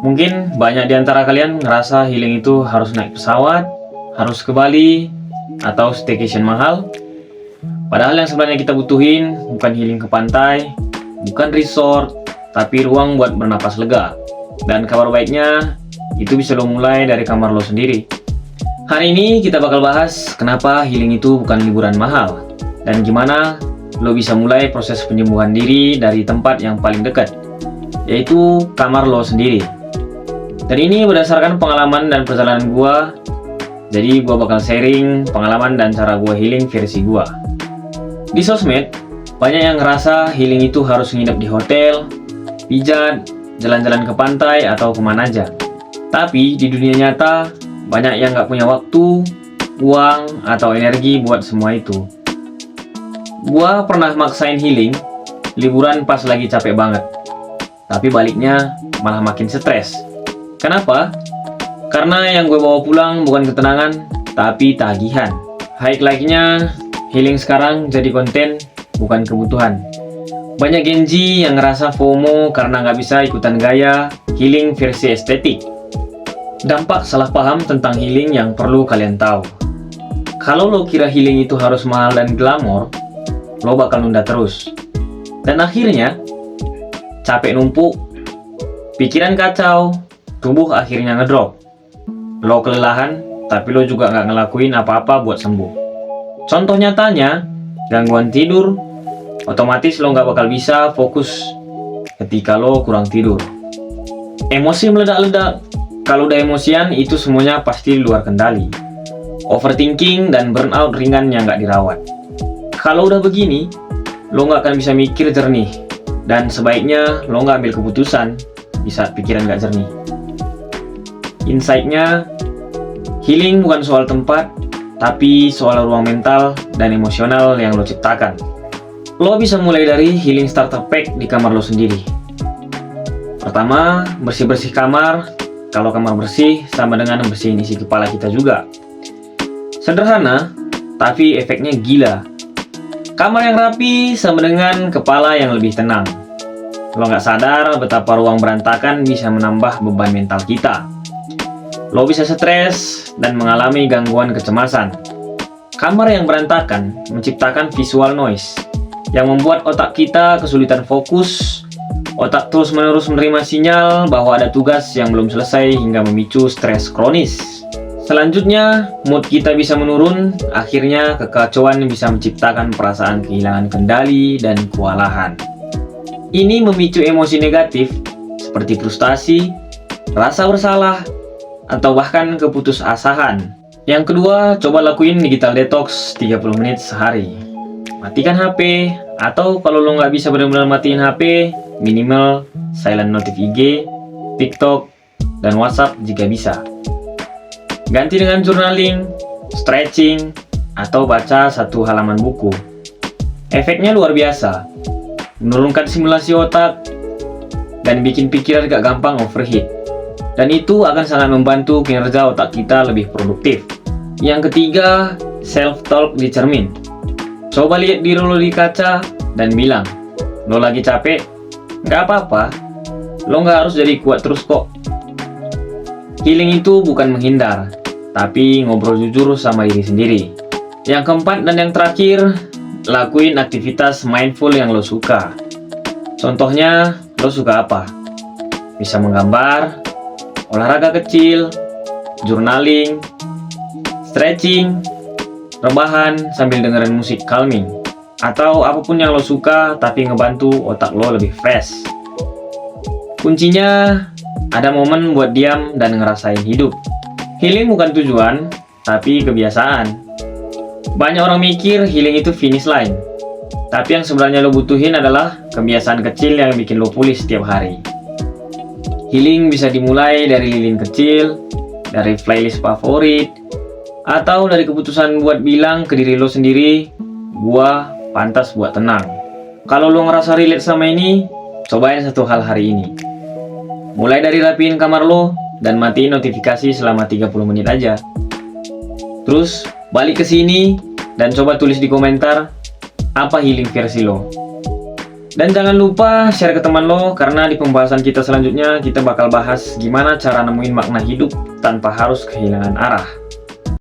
Mungkin banyak di antara kalian ngerasa healing itu harus naik pesawat, harus ke Bali, atau staycation mahal. Padahal yang sebenarnya kita butuhin bukan healing ke pantai, bukan resort, tapi ruang buat bernapas lega. Dan kabar baiknya, itu bisa lo mulai dari kamar lo sendiri. Hari ini kita bakal bahas kenapa healing itu bukan liburan mahal, dan gimana lo bisa mulai proses penyembuhan diri dari tempat yang paling dekat, yaitu kamar lo sendiri. Dan ini berdasarkan pengalaman dan perjalanan gua. Jadi gua bakal sharing pengalaman dan cara gua healing versi gua. Di sosmed, banyak yang ngerasa healing itu harus nginep di hotel, pijat, jalan-jalan ke pantai atau kemana aja. Tapi di dunia nyata, banyak yang nggak punya waktu, uang, atau energi buat semua itu. Gua pernah maksain healing, liburan pas lagi capek banget. Tapi baliknya malah makin stres. Kenapa? Karena yang gue bawa pulang bukan ketenangan, tapi tagihan. Highlight-nya, healing sekarang jadi konten, bukan kebutuhan. Banyak Gen Z yang ngerasa FOMO karena nggak bisa ikutan gaya healing versi estetik. Dampak salah paham tentang healing yang perlu kalian tahu. Kalau lo kira healing itu harus mahal dan glamor, lo bakal nunda terus. Dan akhirnya, capek numpuk, pikiran kacau, tubuh akhirnya ngedrop. Lo kelelahan, tapi lo juga nggak ngelakuin apa-apa buat sembuh. Contoh nyatanya, gangguan tidur, otomatis lo nggak bakal bisa fokus ketika lo kurang tidur. Emosi meledak-ledak, kalau udah emosian itu semuanya pasti di luar kendali. Overthinking dan burnout ringan yang nggak dirawat. Kalau udah begini, lo nggak akan bisa mikir jernih, dan sebaiknya lo nggak ambil keputusan di saat pikiran nggak jernih. Insight-nya, healing bukan soal tempat, tapi soal ruang mental dan emosional yang lo ciptakan. Lo bisa mulai dari healing starter pack di kamar lo sendiri. Pertama, bersih-bersih kamar. Kalau kamar bersih, sama dengan bersihin isi kepala kita juga. Sederhana, tapi efeknya gila. Kamar yang rapi sama dengan kepala yang lebih tenang. Lo nggak sadar betapa ruang berantakan bisa menambah beban mental kita. Lo bisa stres dan mengalami gangguan kecemasan. Kamar yang berantakan menciptakan visual noise yang membuat otak kita kesulitan fokus. Otak terus-menerus menerima sinyal bahwa ada tugas yang belum selesai hingga memicu stres kronis. Selanjutnya, mood kita bisa menurun. Akhirnya, kekacauan bisa menciptakan perasaan kehilangan kendali dan kewalahan. Ini memicu emosi negatif seperti frustasi, rasa bersalah, atau bahkan keputusasaan. Yang kedua, coba lakuin digital detox 30 menit sehari. Matikan HP, atau kalau lo nggak bisa benar-benar matiin HP, minimal silent notif IG, TikTok, dan WhatsApp jika bisa. Ganti dengan journaling, stretching, atau baca satu halaman buku. Efeknya luar biasa, menurunkan simulasi otak, dan bikin pikiran gak gampang overheat. Dan itu akan sangat membantu kinerja otak kita lebih produktif. Yang ketiga, self-talk di cermin. Coba lihat diri lo di kaca dan bilang, lo lagi capek? Gak apa-apa, lo gak harus jadi kuat terus kok. Healing itu bukan menghindar, tapi ngobrol jujur sama diri sendiri. Yang keempat dan yang terakhir, lakuin aktivitas mindful yang lo suka. Contohnya, lo suka apa? Bisa menggambar, olahraga kecil, journaling, stretching, rebahan sambil dengerin musik calming, atau apapun yang lo suka tapi ngebantu otak lo lebih fresh. Kuncinya, ada momen buat diam dan ngerasain hidup. Healing bukan tujuan, tapi kebiasaan. Banyak orang mikir healing itu finish line, tapi yang sebenarnya lo butuhin adalah kebiasaan kecil yang bikin lo pulih setiap hari. Healing bisa dimulai dari lilin kecil, dari playlist favorit, atau dari keputusan buat bilang ke diri lo sendiri, gua pantas buat tenang. Kalau lo ngerasa relate sama ini, cobain satu hal hari ini. Mulai dari rapiin kamar lo dan matiin notifikasi selama 30 menit aja. Terus balik ke sini dan coba tulis di komentar apa healing versi lo. Dan jangan lupa share ke teman lo, karena di pembahasan kita selanjutnya kita bakal bahas gimana cara nemuin makna hidup tanpa harus kehilangan arah.